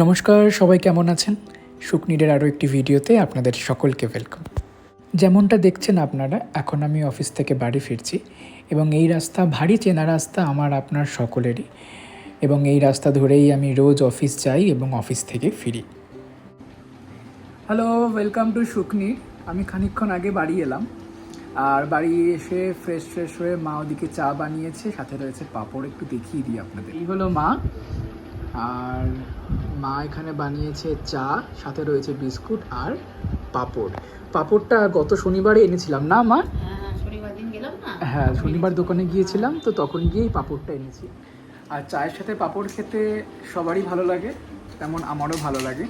নমস্কার, সবাই কেমন আছেন? শুকনিডের আরও একটি ভিডিওতে আপনাদের সকলকে ওয়েলকাম। যেমনটা দেখছেন আপনারা, এখন আমি অফিস থেকে বাড়ি ফিরছি এবং এই রাস্তা ভারী চেনা রাস্তা আমার আপনার সকলেরই, এবং এই রাস্তা ধরেই আমি রোজ অফিস যাই এবং অফিস থেকে ফিরি। হ্যালো, ওয়েলকাম টু শুকনির। আমি খানিকক্ষণ আগে বাড়ি এলাম, আর বাড়ি এসে ফ্রেশ হয়ে মা ওদিকে চা বানিয়েছে, সাথে রয়েছে পাঁপড়। একটু দেখিয়ে দিই আপনাদের। এই হলো মা, আর মা এখানে বানিয়েছে চা, সাথে রয়েছে বিস্কুট আর পাঁপড়। পাঁপড়টা গত শনিবারে এনেছিলাম না মা? শনিবার দিন গেলাম না। হ্যাঁ, শনিবার দোকানে গিয়েছিলাম, তো তখন গিয়েই পাঁপড়টা এনেছি। আর চায়ের সাথে পাঁপড় খেতে সবারই ভালো লাগে, তেমন আমারও ভালো লাগে।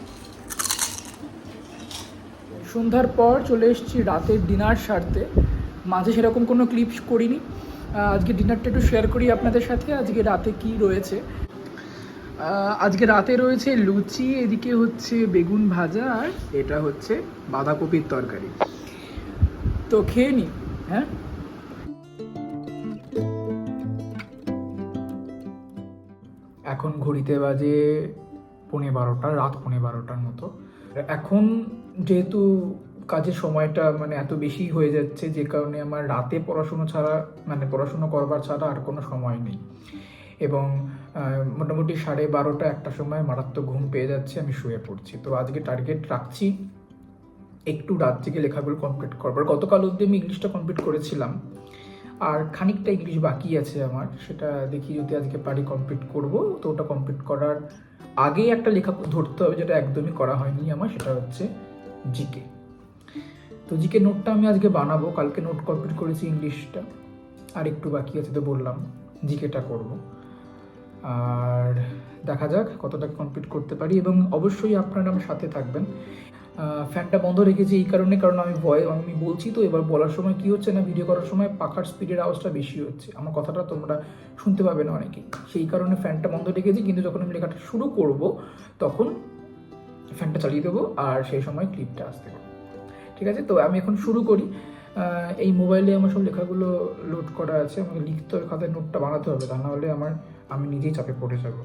সন্ধ্যার পর চলে এসেছি রাতের ডিনার সারতে। মাঝে সেরকম কোনো ক্লিপস করিনি, আজকে ডিনারটা একটু শেয়ার করি আপনাদের সাথে। আজকে রাতে কি রয়েছে? আজকে রাতে রয়েছে লুচি, এদিকে হচ্ছে বেগুন ভাজা, আর এটা হচ্ছে বাঁধাকপির তরকারি। তো খেয়ে নি। হ্যাঁ, এখন ঘড়িতে বাজে 12:15, রাত 12:15 মতো। এখন যেহেতু কাজের সময়টা এত বেশি হয়ে যাচ্ছে, যে কারণে আমার রাতে পড়াশুনো করবার ছাড়া আর কোনো সময় নেই, এবং মোটামুটি 12:30 একটার সময় মারাত্মক ঘুম পেয়ে যাচ্ছে, আমি শুয়ে পড়ছি। তো আজকে টার্গেট রাখছি একটু রাত থেকে লেখাগুলো কমপ্লিট করবার। গতকাল অবধি আমি ইংলিশটা কমপ্লিট করেছিলাম, আর খানিকটা ইংলিশ বাকি আছে আমার, সেটা দেখি যদি আজকে পারি কমপ্লিট করব। তো ওটা কমপ্লিট করার আগেই একটা লেখা ধরতে হবে, যেটা একদমই করা হয়নি আমার, সেটা হচ্ছে জিকে। তো জিকে নোটটা আমি আজকে বানাবো। কালকে নোট কমপ্লিট করেছি ইংলিশটা, আর একটু বাকি আছে, তো বললাম জিকেটা করব। আর দেখা যাক কতটা কমপ্লিট করতে পারি, এবং অবশ্যই আপনারা আমার সাথে থাকবেন। ফ্যানটা বন্ধ রেখেছি এই কারণে, কারণ আমি বলছি তো, এবার বলার সময় কি হচ্ছে না, ভিডিও করার সময় পাখার স্পিডের আওয়াজটা বেশি হচ্ছে, আমার কথাটা তোমরা শুনতে পাবে না অনেকেই, সেই কারণে ফ্যানটা বন্ধ রেখেছি। কিন্তু যখন আমি লেখাটা শুরু করব তখন ফ্যানটা চালিয়ে দেবো, আর সেই সময় ক্লিপটা আসতে পারবো। ঠিক আছে, তো আমি এখন শুরু করি। এই মোবাইলে আমার সব লেখাগুলো লোড করা আছে, আমাকে লিখতে হবে, খাতায় নোটটা বানাতে হবে, তা নাহলে আমি নিজেই চাপে পড়ে যাব।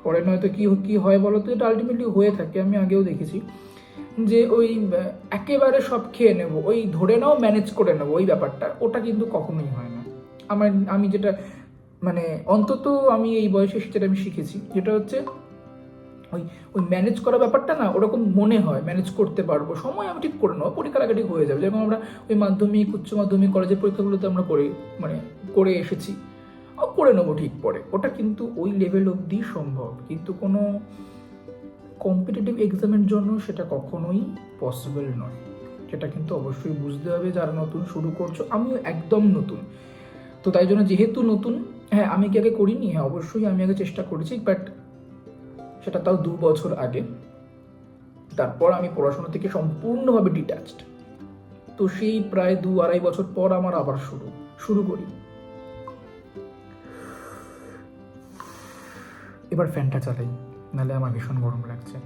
পরে নয়তো কি হয় বলো তো, এটা আলটিমেটলি হয়ে থাকে, আমি আগেও দেখেছি যে ওই একেবারে সব খেয়ে নেব, ওই ধরে নাও ম্যানেজ করে নেবো, ওই ব্যাপারটা, ওটা কিন্তু কখনোই হয় না। আমি যেটা অন্তত আমি এই বয়সে সেটা আমি শিখেছি, যেটা হচ্ছে ওই ম্যানেজ করা ব্যাপারটা না, ওরকম মনে হয় ম্যানেজ করতে পারবো, সময় আমি ঠিক করে নেবো, পরীক্ষার আগে ঠিক হয়ে যাবে। যেরকম আমরা ওই মাধ্যমিক, উচ্চ মাধ্যমিক, কলেজের পরীক্ষাগুলোতে আমরা করে এসেছি, করে নেবো ঠিক পরে। ওটা কিন্তু ওই লেভেল অবধি সম্ভব, কিন্তু কোনো কম্পিটিটিভ এক্সামের জন্য সেটা কখনোই পসিবল নয়। সেটা কিন্তু অবশ্যই বুঝতে হবে যারা নতুন শুরু করছো। আমিও একদম নতুন, তো তাই জন্য যেহেতু নতুন, হ্যাঁ আমি কি আগে করিনি? হ্যাঁ অবশ্যই আমি আগে চেষ্টা করেছি, বাট সেটা তাও 2 বছর আগে। তারপর আমি পড়াশোনা থেকে সম্পূর্ণভাবে ডিট্যাচড। তো সেই প্রায় 2-2.5 বছর পর আমার আবার শুরু করি। এবার ফ্যানটা চালাই, নাহলে আমার ভীষণ গরম লাগছে।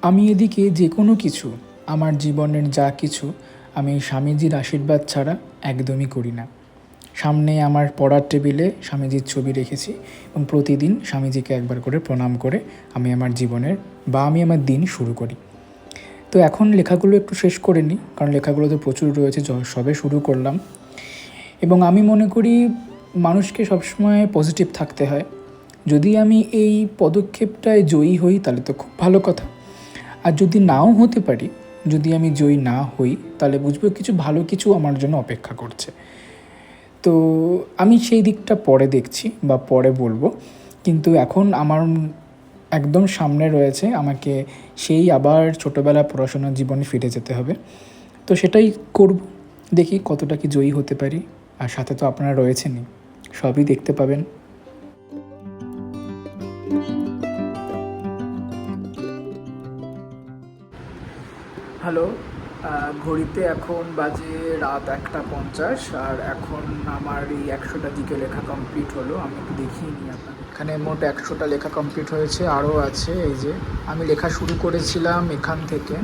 আমি এদিকে যে কোনো কিছু, আমার জীবনের যা কিছু, আমি স্বামীজির আশীর্বাদ ছাড়া একদমই করি না। সামনে আমার পড়ার টেবিলে স্বামীজির ছবি রেখেছি, এবং প্রতিদিন স্বামীজিকে একবার করে প্রণাম করে আমি আমার দিন শুরু করি। তো এখন লেখাগুলো একটু শেষ করে নিই, কারণ লেখাগুলো তো প্রচুর রয়েছে, সবে শুরু করলাম। এবং আমি মনে করি মানুষকে সবসময় পজিটিভ থাকতে হয়। যদি আমি এই পদক্ষেপটায় জয়ী হই তাহলে তো খুব ভালো কথা, আর যদি নাও হতে পারি, যদি আমি জয়ী না হই, তাহলে বুঝবো ভালো কিছু আমার জন্য অপেক্ষা করছে। তো আমি সেই দিকটা পরে দেখছি বা পরে বলবো, কিন্তু এখন আমার একদম সামনে রয়েছে আমাকে সেই আবার ছোটোবেলা পড়াশোনার জীবনে ফিরে যেতে হবে। তো সেটাই করব, দেখি কতটা কি জয়ী হতে পারি। আর সাথে তো আপনারা রয়েছেনই, সবই দেখতে পাবেন। হ্যালো, ঘড়িতে এখন বাজে রাত 1:50, আর এখন আমার এই 100টা দিকে লেখা কমপ্লিট হলো। আমি একটু দেখিয়ে নিই আপনার। এখানে মোট 100টা লেখা কমপ্লিট হয়েছে, আরও আছে। এই যে আমি লেখা শুরু করেছিলাম এখান থেকে,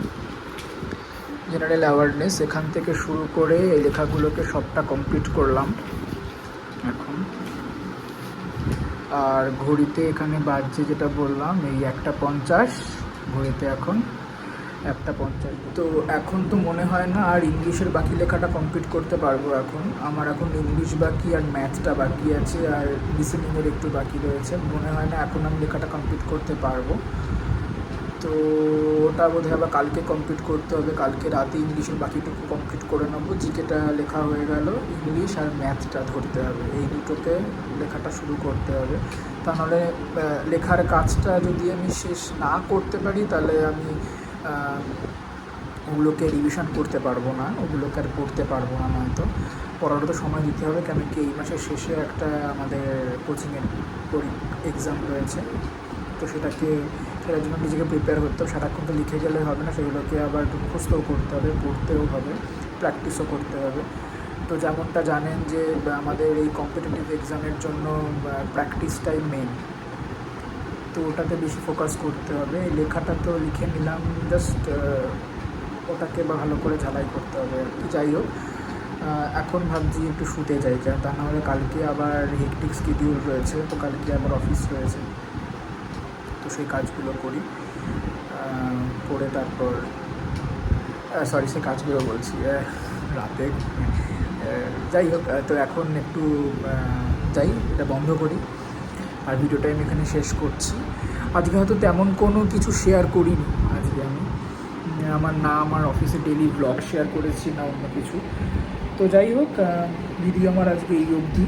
জেনারেল অ্যাওয়ারনেস, এখান থেকে শুরু করে এই লেখাগুলোকে সবটা কমপ্লিট করলাম। এখন আর ঘড়িতে এখানে বাজছে যেটা বললাম এই 1:50, ঘড়িতে এখন 1:50। তো এখন তো মনে হয় না আর ইংলিশের বাকি লেখাটা কমপ্লিট করতে পারবো। আমার এখন ইংলিশ বাকি আর ম্যাথসটা বাকি আছে, আর লিসেনিংয়ের একটু বাকি রয়েছে। মনে হয় না এখন আমি লেখাটা কমপ্লিট করতে পারবো। তো ওটা বোধহয় আবার কালকে কমপ্লিট করতে হবে। কালকে রাতে ইংলিশের বাকিটুকু কমপ্লিট করে নেবো। জিকেটা লেখা হয়ে গেল, ইংলিশ আর ম্যাথসটা ধরতে হবে, এই দুটোকে লেখাটা শুরু করতে হবে। তা নাহলে লেখার কাজটা যদি আমি শেষ না করতে পারি তাহলে আমি ওগুলোকে রিভিশন করতে পারবো না, ওগুলোকে আর পড়তে পারবো না। নয়তো পড়ারও তো সময় দিতে হবে, কেন কি এই মাসের শেষে একটা আমাদের কোচিংয়ের এক্সাম রয়েছে। তো সেটার জন্য নিজেকে প্রিপেয়ার করতে হবে। সারাক্ষণ তো লিখে গেলে হবে না, সেগুলোকে আবার মুখস্থও করতে হবে, পড়তেও হবে, প্র্যাকটিসও করতে হবে। তো যেমনটা জানেন যে আমাদের এই কম্পিটিটিভ এক্সামের জন্য প্র্যাকটিসটাই মেন। তো ওটাতে বেশি ফোকাস করতে হবে। এই লেখাটা তো লিখে নিলাম, জাস্ট ওটাকে ভালো করে ঝালাই করতে হবে আর কি। যাই হোক, এখন ভাবছি একটু শুতে যাই, তা নাহলে কালকে আবার হেকটিক শিডিউল রয়েছে। তো কালকে আবার অফিস রয়েছে, তো সেই কাজগুলো করি, করে তারপর সে কাজগুলো বলছি রাতে। যাই হোক, তো এখন একটু যাই, এটা বন্ধ করি আর ভিডিওটা আমি এখানে শেষ করছি। আজকে হয়তো তেমন কোনো কিছু শেয়ার করিনি। আজকে আমি আমার অফিসে ডেইলি ব্লগ শেয়ার করেছি, না অন্য কিছু। তো যাই হোক, ভিডিও আমার আজকে এই অবধি।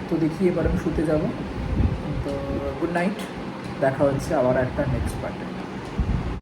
তো দেখি এবার আমি শুতে যাব। তো গুড নাইট, দেখা হচ্ছে আবার একটা নেক্সট পার্টে।